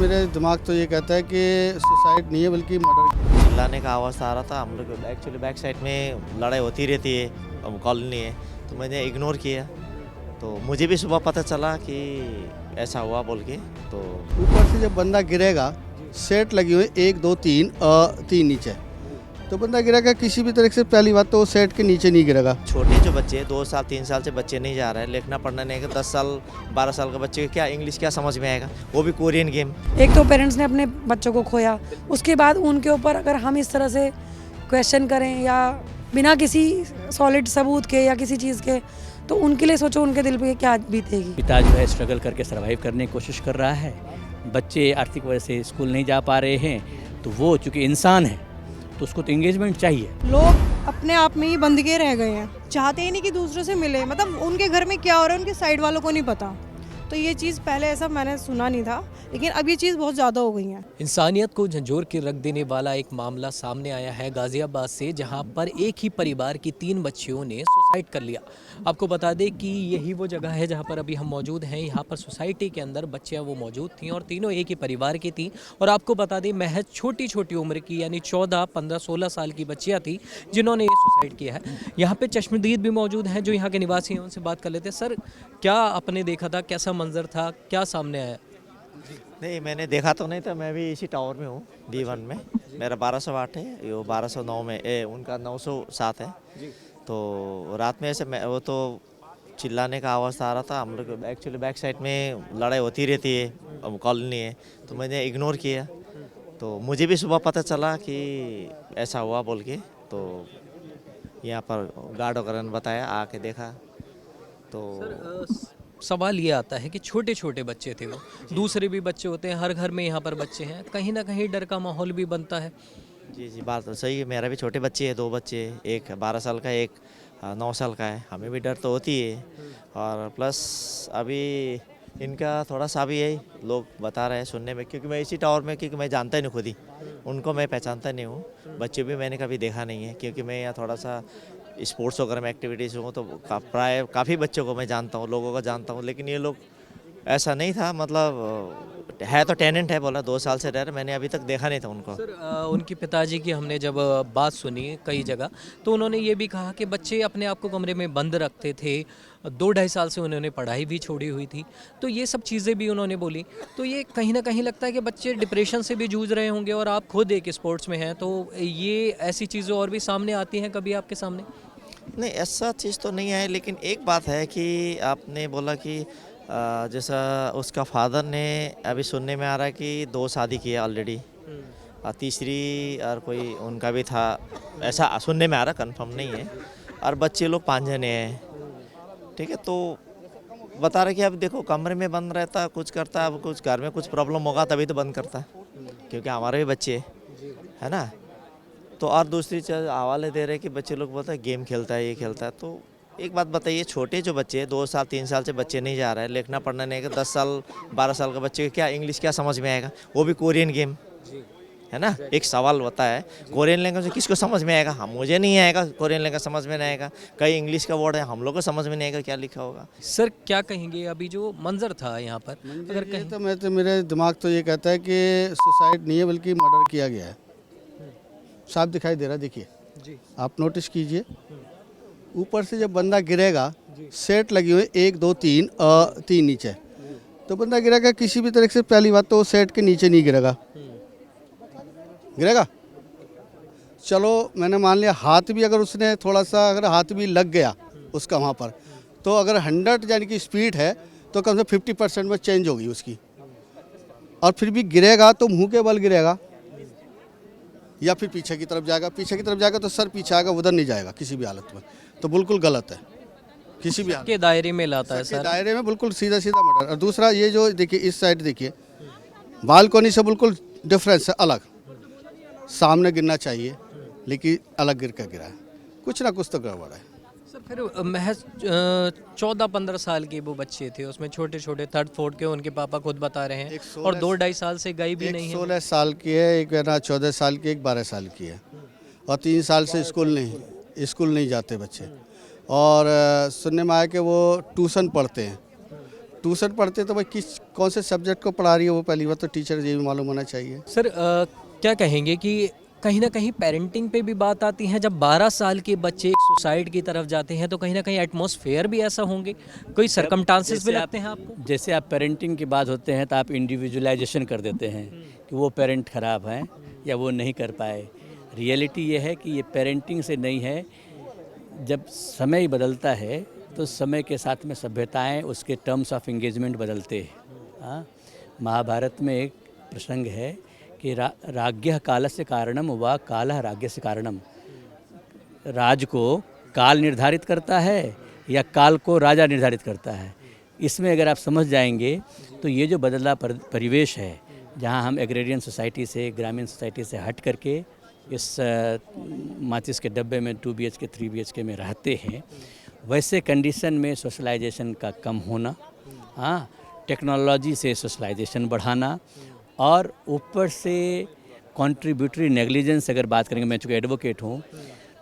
मेरे दिमाग तो ये कहता है कि सुसाइड नहीं है बल्कि मर्डर। चिल्लाने का आवाज़ आ रहा था। हम लोग एक्चुअली बैक साइड में लड़ाई होती रहती है, कॉलोनी है, तो मैंने इग्नोर किया। तो मुझे भी सुबह पता चला कि ऐसा हुआ बोल के। तो ऊपर से जब बंदा गिरेगा, सेट लगी हुई 1 2 3 3 नीचे, तो बंदा गिरेगा किसी भी तरह से। पहली बात तो सेट के नीचे नहीं गिरेगा। छोटे जो बच्चे 2 साल 3 साल से बच्चे नहीं जा रहे हैं, लिखना पढ़ना नहीं है। 10 साल 12 साल का बच्चे को क्या इंग्लिश क्या समझ में आएगा, वो भी कोरियन गेम। एक तो पेरेंट्स ने अपने बच्चों को खोया, उसके बाद उनके ऊपर अगर हम इस तरह से क्वेश्चन करें या बिना किसी सॉलिड सबूत के या किसी चीज़ के, तो उनके लिए सोचो उनके दिल पे क्या बीतेगी। पिता जो है स्ट्रगल करके सर्वाइव करने की कोशिश कर रहा है। बच्चे आर्थिक वजह से स्कूल नहीं जा पा रहे हैं, तो वो चूँकि इंसान है तो उसको तो एंगेजमेंट चाहिए। लोग अपने आप में ही बंद के रह गए हैं, चाहते ही नहीं कि दूसरों से मिले। मतलब उनके घर में क्या हो रहा है उनके साइड वालों को नहीं पता। तो ये चीज़ पहले ऐसा मैंने सुना नहीं था, लेकिन अब ये चीज़ बहुत ज़्यादा हो गई है। इंसानियत को झंझोर के रख देने वाला एक मामला सामने आया है गाज़ियाबाद से, जहां पर एक ही परिवार की 3 बच्चियों ने सुसाइड कर लिया। आपको बता दें कि यही वो जगह है जहां पर अभी हम मौजूद हैं। यहां पर सोसाइटी के अंदर बच्चियां वो मौजूद थीं और तीनों एक ही परिवार की थीं। और आपको बता दें महज छोटी छोटी उम्र की यानी 14, 15, 16 साल की बच्चियाँ थीं जिन्होंने ये सुसाइड किया है। यहाँ पर चश्मदीद भी मौजूद हैं जो यहाँ के निवासी हैं, उनसे बात कर लेते हैं। सर, क्या आपने देखा था, कैसा मंजर था, क्या सामने आया? नहीं, मैंने देखा तो नहीं था। मैं भी इसी टावर में हूँ, D1 में। मेरा 1208 है, ये 1209 में उनका 907 है। तो रात में ऐसे वो तो चिल्लाने का आवाज़ आ रहा था। हम लोग एक्चुअली बैक साइड में लड़ाई होती रहती है, कॉलोनी है, तो मैंने इग्नोर किया। तो मुझे भी सुबह पता चला कि ऐसा हुआ बोल के। तो यहाँ पर गार्ड वगैरह ने बताया, आके देखा तो सवाल ये आता है कि छोटे छोटे बच्चे थे वो, दूसरे भी बच्चे होते हैं, हर घर में यहाँ पर बच्चे हैं, कहीं ना कहीं डर का माहौल भी बनता है। जी, बात तो सही है। मेरा भी छोटे बच्चे हैं, 2 बच्चे, एक 12 साल का, एक 9 साल का है। हमें भी डर तो होती है। और प्लस अभी इनका थोड़ा सा भी है, लोग बता रहे हैं सुनने में, क्योंकि मैं इसी टावर में, क्योंकि मैं जानता ही नहीं खुद ही उनको, मैं पहचानता नहीं हूँ। बच्चे भी मैंने कभी देखा नहीं है, क्योंकि मैं यहाँ थोड़ा सा स्पोर्ट्स वगैरह में एक्टिविटीज़ हूँ, तो प्राय काफ़ी बच्चों को मैं जानता हूँ, लोगों को जानता हूँ। लेकिन ये लोग ऐसा नहीं था, मतलब है तो टेनेंट है, बोला 2 साल से रह रहे, मैंने अभी तक देखा नहीं था उनको। सर, उनके पिताजी की हमने जब बात सुनी कई जगह, तो उन्होंने ये भी कहा कि बच्चे अपने आप को कमरे में बंद रखते थे। 2-2.5 साल से उन्होंने पढ़ाई भी छोड़ी हुई थी, तो ये सब चीज़ें भी उन्होंने बोली। तो ये कहीं ना कहीं लगता है कि बच्चे डिप्रेशन से भी जूझ रहे होंगे, और आप खुद एक स्पोर्ट्स में हैं, तो ये ऐसी चीज़ें और भी सामने आती हैं कभी आपके सामने? नहीं, ऐसा चीज़ तो नहीं है, लेकिन एक बात है कि आपने बोला कि जैसा उसका फादर ने, अभी सुनने में आ रहा है कि 2 शादी किया ऑलरेडी, और तीसरी और कोई उनका भी था, ऐसा सुनने में आ रहा, कंफर्म नहीं है। और बच्चे लोग 5 जने हैं, ठीक है। तो बता रहे कि अब देखो कमरे में बंद रहता, कुछ करता, अब कुछ घर में कुछ प्रॉब्लम होगा तभी तो बंद करता, क्योंकि हमारे भी बच्चे है ना। तो और दूसरी चीज़ हवाले दे रहे कि बच्चे लोग बोलते हैं गेम खेलता है, ये खेलता है। तो एक बात बताइए, छोटे जो बच्चे 2 साल 3 साल से बच्चे नहीं जा रहे हैं, लिखना पढ़ना नहीं है। 10 साल 12 साल का बच्चे को क्या इंग्लिश क्या समझ में आएगा, वो भी कोरियन गेम, है ना। एक सवाल होता है, कोरियन लैंग्वेज किसको समझ में आएगा? हम, मुझे नहीं आएगा, कोरियन लैंग्वेज समझ में नहीं आएगा। कई इंग्लिश का वर्ड है, हम लोग को समझ में नहीं आएगा क्या लिखा होगा। सर, क्या कहेंगे अभी जो मंजर था यहाँ पर? अगर ये कहीं तो मेरे दिमाग तो ये कहता है कि सुसाइड नहीं है बल्कि मर्डर किया गया है। साफ दिखाई दे रहा है, देखिए जी, आप नोटिस कीजिए। ऊपर से जब बंदा गिरेगा, सेट लगी हुई 1 2 3 नीचे, तो बंदा गिरेगा किसी भी तरह से। पहली बात तो सेट के नीचे नहीं गिरेगा। गिरेगा, चलो मैंने मान लिया हाथ भी, अगर उसने थोड़ा सा, अगर हाथ भी लग गया उसका वहाँ पर, तो अगर 100 यानी कि स्पीड है, तो कम से कम 50% में चेंज होगी उसकी। और फिर भी गिरेगा तो मुंह के बल गिरेगा, या फिर पीछे की तरफ जाएगा। पीछे की तरफ जाएगा तो सर पीछे आएगा, उधर नहीं जाएगा किसी भी हालत में। तो बिल्कुल गलत है, किसी भी हालत के दायरे में लाता है के सर। दायरे में बिल्कुल सीधा सीधा मर्डर। और दूसरा ये जो देखिए, इस साइड देखिए, बालकोनी से बिल्कुल डिफरेंस है, अलग। सामने गिरना चाहिए, लेकिन अलग गिर कर गिरा है। कुछ ना कुछ तो गड़बड़ है। सर, फिर महज 14-15 साल के वो बच्चे थे, उसमें छोटे छोटे 3rd 4th के, उनके पापा खुद बता रहे हैं, और 2-2.5 साल से गई भी नहीं एक है। 16 साल की है, एक है ना 14 साल की, एक 12 साल की है, और 3 साल से स्कूल नहीं जाते बच्चे। और सुनने में आया कि वो ट्यूशन पढ़ते हैं। ट्यूशन पढ़ते तो भाई कौन से सब्जेक्ट को पढ़ा रही है वो पहली बात तो टीचर ये भी मालूम होना चाहिए। सर क्या कहेंगे कि कहीं ना कहीं पेरेंटिंग पे भी बात आती है, जब 12 साल के बच्चे एक सुसाइड की तरफ जाते हैं तो कहीं ना कहीं एटमॉस्फेयर भी ऐसा होंगे, कोई सरकमस्टांसेस भी लगते हैं आपको? जैसे आप पेरेंटिंग की बात होते हैं तो आप इंडिविजुअलाइजेशन कर देते हैं कि वो पेरेंट ख़राब हैं या वो नहीं कर पाए। रियलिटी ये है कि ये पेरेंटिंग से नहीं है। जब समय बदलता है तो समय के साथ में सभ्यताएं उसके टर्म्स ऑफ एंगेजमेंट बदलते हैं। हाँ, महाभारत में एक प्रसंग है कि राज्ञः कालस्य कारणम व कालः राज्ञस्य कारणम। राज को काल निर्धारित करता है या काल को राजा निर्धारित करता है। इसमें अगर आप समझ जाएंगे तो ये जो बदला परिवेश है, जहाँ हम एग्रेरियन सोसाइटी से, ग्रामीण सोसाइटी से हट करके इस माचिस के डब्बे में 2 BHK 3 BHK में रहते हैं, वैसे कंडीशन में सोशलाइजेशन का कम होना, हाँ, टेक्नोलॉजी से सोशलाइजेशन बढ़ाना, और ऊपर से कंट्रीब्यूटरी नेग्लिजेंस अगर बात करेंगे, मैं चूँकि एडवोकेट हूँ,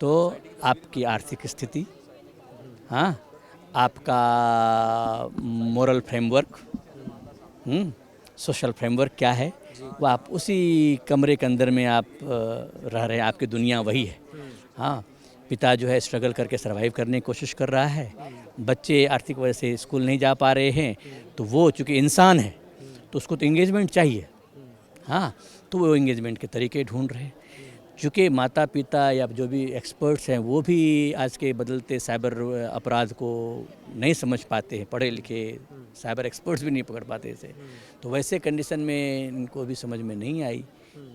तो आपकी आर्थिक स्थिति, हाँ, आपका मोरल फ्रेमवर्क, सोशल फ्रेमवर्क क्या है, वो आप उसी कमरे के अंदर में आप रह रहे हैं, आपकी दुनिया वही है। हाँ, पिता जो है स्ट्रगल करके सर्वाइव करने की कोशिश कर रहा है, बच्चे आर्थिक वजह से स्कूल नहीं जा पा रहे हैं, तो वो चूँकि इंसान है तो उसको तो एंगेजमेंट चाहिए। हाँ, तो वो एंगेजमेंट के तरीके ढूंढ रहे हैं। चूँकि माता पिता या जो भी एक्सपर्ट्स हैं वो भी आज के बदलते साइबर अपराध को नहीं समझ पाते हैं, पढ़े लिखे साइबर एक्सपर्ट्स भी नहीं पकड़ पाते इसे, तो वैसे कंडीशन में इनको भी समझ में नहीं आई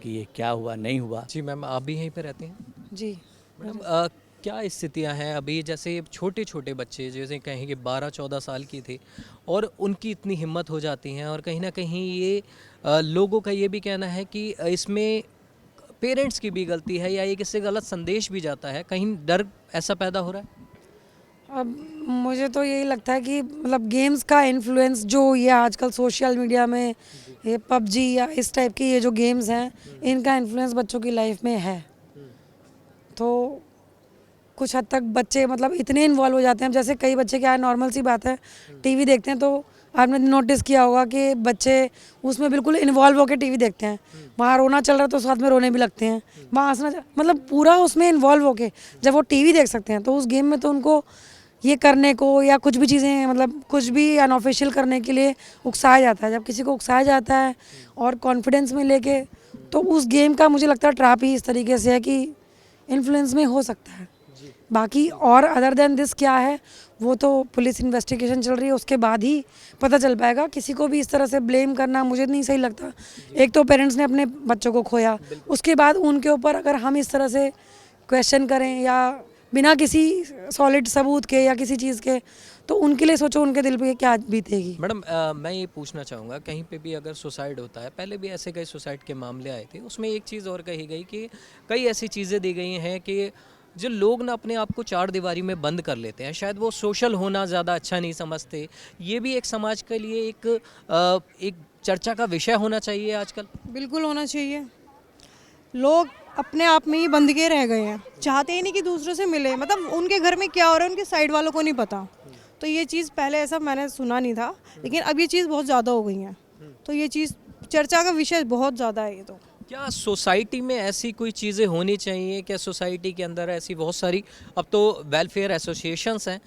कि ये क्या हुआ नहीं हुआ। जी मैम, आप भी यहीं पे रहते हैं? जी। मैडम क्या स्थितियां हैं अभी? जैसे छोटे छोटे बच्चे जैसे कहें कि 12-14 साल की थे और उनकी इतनी हिम्मत हो जाती है, और कहीं ना कहीं ये लोगों का ये भी कहना है कि इसमें पेरेंट्स की भी गलती है या एक इससे गलत संदेश भी जाता है, कहीं डर ऐसा पैदा हो रहा है? अब मुझे तो यही लगता है कि मतलब गेम्स का इन्फ्लुएंस जो ये आजकल सोशल मीडिया में ये PUBG या इस टाइप की ये जो गेम्स हैं, इनका इन्फ्लुएंस बच्चों की लाइफ में है। तो कुछ हद तक बच्चे मतलब इतने इन्वॉल्व हो जाते हैं। अब जैसे कई बच्चे क्या है, नॉर्मल सी बात है, टीवी देखते हैं तो आपने नोटिस किया होगा कि बच्चे उसमें बिल्कुल इन्वॉल्व होकर टीवी देखते हैं। वहाँ रोना चल रहा है तो साथ में रोने भी लगते हैं, वहाँ हंसना, मतलब पूरा उसमें इन्वॉल्व होके जब वो टीवी देख सकते हैं तो उस गेम में तो उनको ये करने को या कुछ भी चीज़ें मतलब कुछ भी अनऑफिशियल करने के लिए उकसाया जाता है। जब किसी को उकसाया जाता है और कॉन्फिडेंस में लेके, तो उस गेम का मुझे लगता है ट्रैप ही इस तरीके से है कि इन्फ्लुएंस में हो सकता है। बाकी और अदर देन दिस क्या है वो तो पुलिस इन्वेस्टिगेशन चल रही है, उसके बाद ही पता चल पाएगा। किसी को भी इस तरह से ब्लेम करना मुझे नहीं सही लगता। एक तो पेरेंट्स ने अपने बच्चों को खोया, उसके बाद उनके ऊपर अगर हम इस तरह से क्वेश्चन करें या बिना किसी सॉलिड सबूत के या किसी चीज़ के, तो उनके लिए सोचो उनके दिल पे क्या बीतेगी। मैडम मैं ये पूछना चाहूँगा, कहीं पे भी अगर सुसाइड होता है, पहले भी ऐसे कई सुसाइड के मामले आए थे, उसमें एक चीज़ और कही गई कि कई ऐसी चीज़ें दी गई हैं कि जो लोग ना अपने आप को 4 दीवारी में बंद कर लेते हैं, शायद वो सोशल होना ज़्यादा अच्छा नहीं समझते। ये भी एक समाज के लिए एक चर्चा का विषय होना चाहिए आजकल। बिल्कुल होना चाहिए। लोग अपने आप में ही बंद के रह गए हैं, चाहते ही नहीं कि दूसरों से मिले, मतलब उनके घर में क्या हो रहा है उनके साइड वालों को नहीं पता। तो ये चीज़ पहले ऐसा मैंने सुना नहीं था, लेकिन अब ये चीज़ बहुत ज़्यादा हो गई है, तो ये चीज़ चर्चा का विषय बहुत ज़्यादा है। ये तो क्या सोसाइटी में ऐसी कोई चीज़ें होनी चाहिए? क्या सोसाइटी के अंदर ऐसी बहुत सारी अब तो वेलफेयर एसोसिएशंस हैं,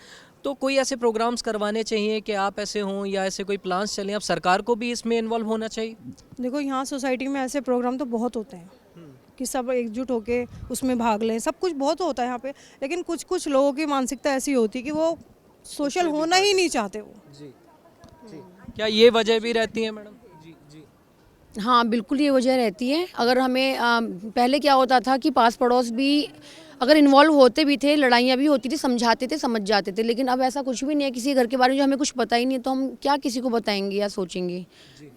तो कोई ऐसे प्रोग्राम्स करवाने चाहिए कि आप ऐसे हों या ऐसे कोई प्लान्स चलें? अब सरकार को भी इसमें इन्वॉल्व होना चाहिए। देखो यहाँ सोसाइटी में ऐसे प्रोग्राम तो बहुत होते हैं कि सब एकजुट होके उसमें भाग लें, सब कुछ बहुत होता है यहाँ पे, लेकिन कुछ कुछ लोगों की मानसिकता ऐसी होती है कि वो सोशल होना ही नहीं चाहते वो। जी जी, क्या ये वजह भी रहती है मैडम? जी जी हाँ बिल्कुल, ये वजह रहती है। अगर हमें पहले क्या होता था कि पास पड़ोस भी अगर इन्वॉल्व होते भी थे, लड़ाइयाँ भी होती थी, समझाते थे, समझ जाते थे, लेकिन अब ऐसा कुछ भी नहीं है। किसी घर के बारे में जो हमें कुछ पता ही नहीं है तो हम क्या किसी को बताएंगे या सोचेंगे?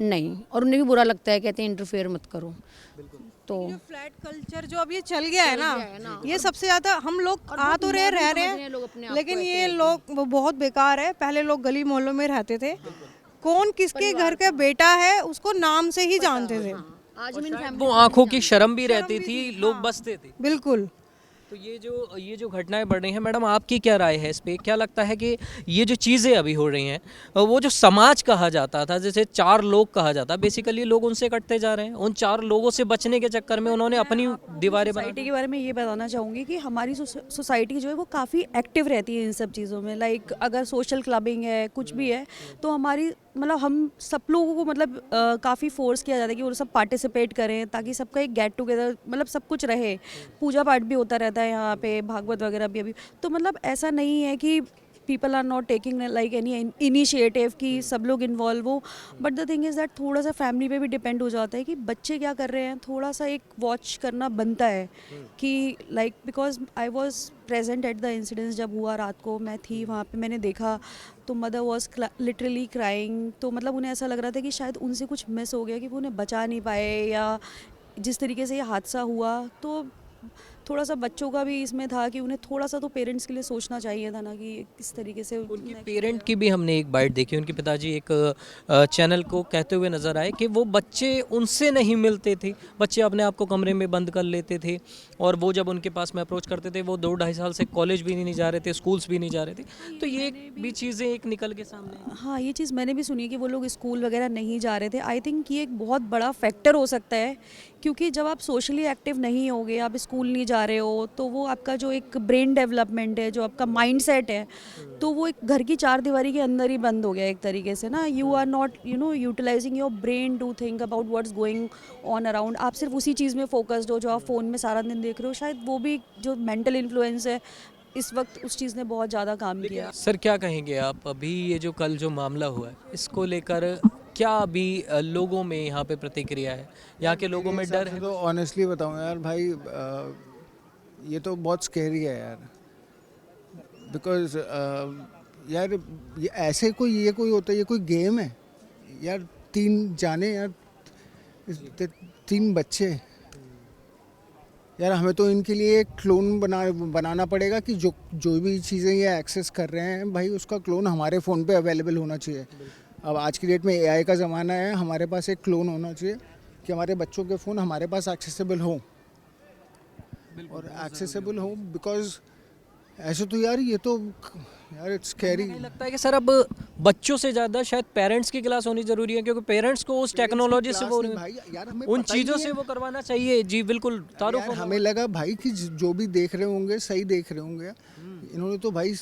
नहीं, और उन्हें भी बुरा लगता है, कहते हैं इंटरफेयर मत करो। तो जो फ्लैट कल्चर जो अब ये चल गया है ना, ये सबसे ज़्यादा हम लोग आ तो रह रहे हैं, लेकिन ये लोग वो बहुत बेकार है। पहले लोग गली मोहल्लों में रहते थे, कौन किसके घर का बेटा है उसको नाम से ही जानते थे। आज हम इन वो आंखों की शर्म भी रहती थी, लोग बसते थे। बिल्कुल, तो ये जो घटनाएं बढ़ रही हैं मैडम, आपकी क्या राय है इस पे? क्या लगता है कि ये जो चीज़ें अभी हो रही हैं, वो जो समाज कहा जाता था, जैसे 4 लोग कहा जाता, बेसिकली लोग उनसे कटते जा रहे हैं। उन 4 लोगों से बचने के चक्कर में उन्होंने अपनी दीवारें बना सोसाइटी के बारे में ये बताना चाहूँगी कि हमारी सोसाइटी जो है वो काफ़ी एक्टिव रहती है इन सब चीज़ों में। लाइक अगर सोशल क्लबिंग है, कुछ भी है, तो हमारी मतलब हम सब लोगों को मतलब काफ़ी फोर्स किया जाता है कि वो सब पार्टिसिपेट करें, ताकि सबका एक गेट टुगेदर मतलब सब कुछ रहे। पूजा पाठ भी होता रहता है यहाँ पे, भागवत वगैरह भी अभी। तो मतलब ऐसा नहीं है कि people are not taking like any initiative कि सब लोग इन्वॉल्व हो। But the thing is that थोड़ा सा फैमिली पे भी डिपेंड हो जाता है कि बच्चे क्या कर रहे हैं, थोड़ा सा एक वॉच करना बनता है कि like because I was present at the incidence. जब हुआ रात को मैं थी वहाँ पे, मैंने देखा तो मदर वॉज लिटरली क्राइंग। तो मतलब उन्हें ऐसा लग रहा था कि शायद उनसे कुछ मिस हो गया, कि वो उन्हें बचा नहीं पाए, या जिस तरीके से ये हादसा हुआ। तो थोड़ा सा बच्चों का भी इसमें था कि उन्हें थोड़ा सा तो पेरेंट्स के लिए सोचना चाहिए था ना, कि किस तरीके से उनके पेरेंट की भी हमने एक बाइट देखी। उनके पिताजी एक चैनल को कहते हुए नज़र आए कि वो बच्चे उनसे नहीं मिलते थे, बच्चे अपने आप को कमरे में बंद कर लेते थे, और वो जब उनके पास में अप्रोच करते थे, वो 2-2.5 साल से कॉलेज भी नहीं जा रहे थे, स्कूल्स भी नहीं जा रहे थे। तो ये भी चीज़ें एक निकल के सामने। हाँ, ये चीज़ मैंने भी सुनी है कि वो लोग स्कूल वगैरह नहीं जा रहे थे। आई थिंक ये एक बहुत बड़ा फैक्टर हो सकता है, क्योंकि जब आप सोशली एक्टिव नहीं होगे, आप स्कूल नहीं जा रहे हो, तो वो आपका जो एक ब्रेन डेवलपमेंट है, जो आपका माइंडसेट है, तो वो एक घर की 4 दीवारी के अंदर ही बंद हो गया एक तरीके से ना। You are not utilising your brain to think about what's going on around. आप सिर्फ उसी चीज़ में फोकस्ड हो जो आप फ़ोन में सारा दिन देख रहे हो। शायद वो भी जो मेंटल इन्फ्लुएंस है इस वक्त, उस चीज़ ने बहुत ज़्यादा काम किया। सर क्या कहेंगे आप, अभी ये जो कल जो मामला हुआ है, इसको लेकर क्या अभी लोगों में यहाँ पे प्रतिक्रिया है, यहाँ के लोगों में डर है? तो ऑनेस्टली बताऊँ यार भाई, ये तो बहुत स्कैरी है यार। बिकॉज यार ये ऐसे कोई होता है, ये कोई गेम है यार? 3 जाने यार, 3 बच्चे यार। हमें तो इनके लिए एक क्लोन बनाना पड़ेगा कि जो भी चीज़ें ये एक्सेस कर रहे हैं भाई, उसका क्लोन हमारे फ़ोन पे अवेलेबल होना चाहिए। अब आज की डेट में AI का ज़माना है, हमारे पास एक क्लोन होना चाहिए कि हमारे बच्चों के फ़ोन हमारे पास एक्सेसिबल हो, और एक्सेसिबल हो। बिकॉज ऐसे तो यार ये तो यार इट्स स्कैरी। मुझे लगता है कि सर अब बच्चों से ज़्यादा शायद पेरेंट्स की क्लास होनी ज़रूरी है, क्योंकि पेरेंट्स को उस टेक्नोलॉजी से वो उन चीज़ों से वो करवाना चाहिए। जी बिल्कुल, तारुफ। हमें लगा भाई कि जो भी देख रहे होंगे सही देख रहे होंगे, इन्होंने तो भाई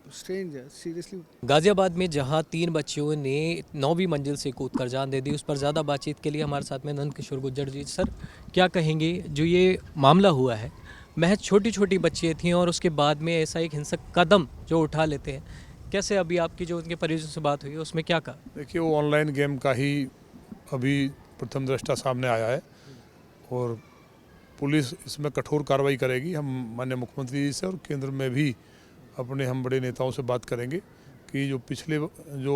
स्ट्रेंज है सीरियसली। गाज़ियाबाद में जहां 3 बच्चियों ने 9वीं मंजिल से कूदकर जान दे दी, उस पर ज़्यादा बातचीत के लिए हमारे साथ में नंद किशोर गुज्जर जी। सर क्या कहेंगे, जो ये मामला हुआ है, महज छोटी छोटी बच्चियाँ थीं और उसके बाद में ऐसा एक हिंसक कदम जो उठा लेते हैं, कैसे अभी आपकी जो उनके परिजनों से बात हुई उसमें क्या कहा? देखिए, वो ऑनलाइन गेम का ही अभी प्रथम दृष्टा सामने आया है, और पुलिस इसमें कठोर कार्रवाई करेगी। हम माननीय मुख्यमंत्री जी से और केंद्र में भी अपने हम बड़े नेताओं से बात करेंगे कि जो पिछले जो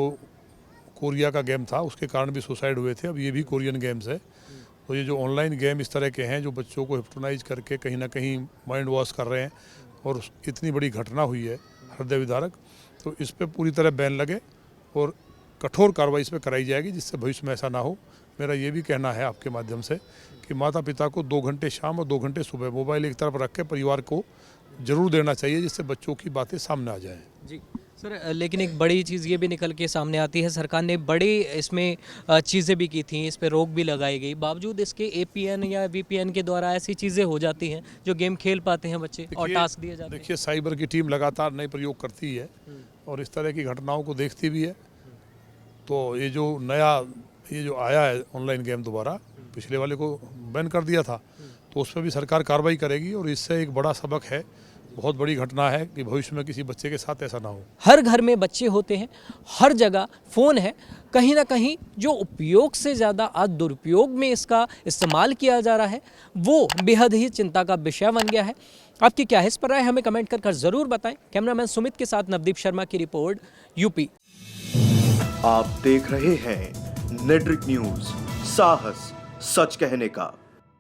कोरिया का गेम था उसके कारण भी सुसाइड हुए थे, अब ये भी कोरियन गेम्स है। तो ये जो ऑनलाइन गेम इस तरह के हैं जो बच्चों को हिप्नोटाइज करके कहीं ना कहीं माइंड वॉश कर रहे हैं, और इतनी बड़ी घटना हुई है हृदय विदारक, तो इस पर पूरी तरह बैन लगे और कठोर कार्रवाई इस पर कराई जाएगी, जिससे भविष्य में ऐसा ना हो। मेरा ये भी कहना है आपके माध्यम से कि माता पिता को 2 घंटे शाम और 2 घंटे सुबह मोबाइल एक तरफ रख के परिवार को जरूर देना चाहिए, जिससे बच्चों की बातें सामने आ जाएं। जी सर, लेकिन एक बड़ी चीज़ ये भी निकल के सामने आती है, सरकार ने बड़ी इसमें चीज़ें भी की थी, इस पर रोक भी लगाई गई, बावजूद इसके APN या VPN के द्वारा ऐसी चीज़ें हो जाती हैं जो गेम खेल पाते हैं बच्चे और टास्क दिए जाते हैं। देखिए, साइबर की टीम लगातार नए प्रयोग करती है और इस तरह की घटनाओं को देखती भी है। तो ये जो आया है ऑनलाइन गेम दोबारा, पिछले वाले को बैन कर दिया था, तो उस पर भी सरकार कार्रवाई करेगी, और इससे एक बड़ा सबक है, बहुत बड़ी घटना है कि भविष्य में किसी बच्चे के साथ ऐसा ना हो। हर घर में बच्चे होते हैं, हर जगह फ़ोन है, कहीं ना कहीं जो उपयोग से ज़्यादा आज दुरुपयोग में इसका इस्तेमाल किया जा रहा है वो बेहद ही चिंता का विषय बन गया है। आपकी क्या है इस पर राय, हमें कमेंट कर ज़रूर बताएं। कैमरामैन सुमित के साथ नवदीप शर्मा की रिपोर्ट, यूपी। आप देख रहे हैं नेट्रिक न्यूज़, साहस सच कहने का।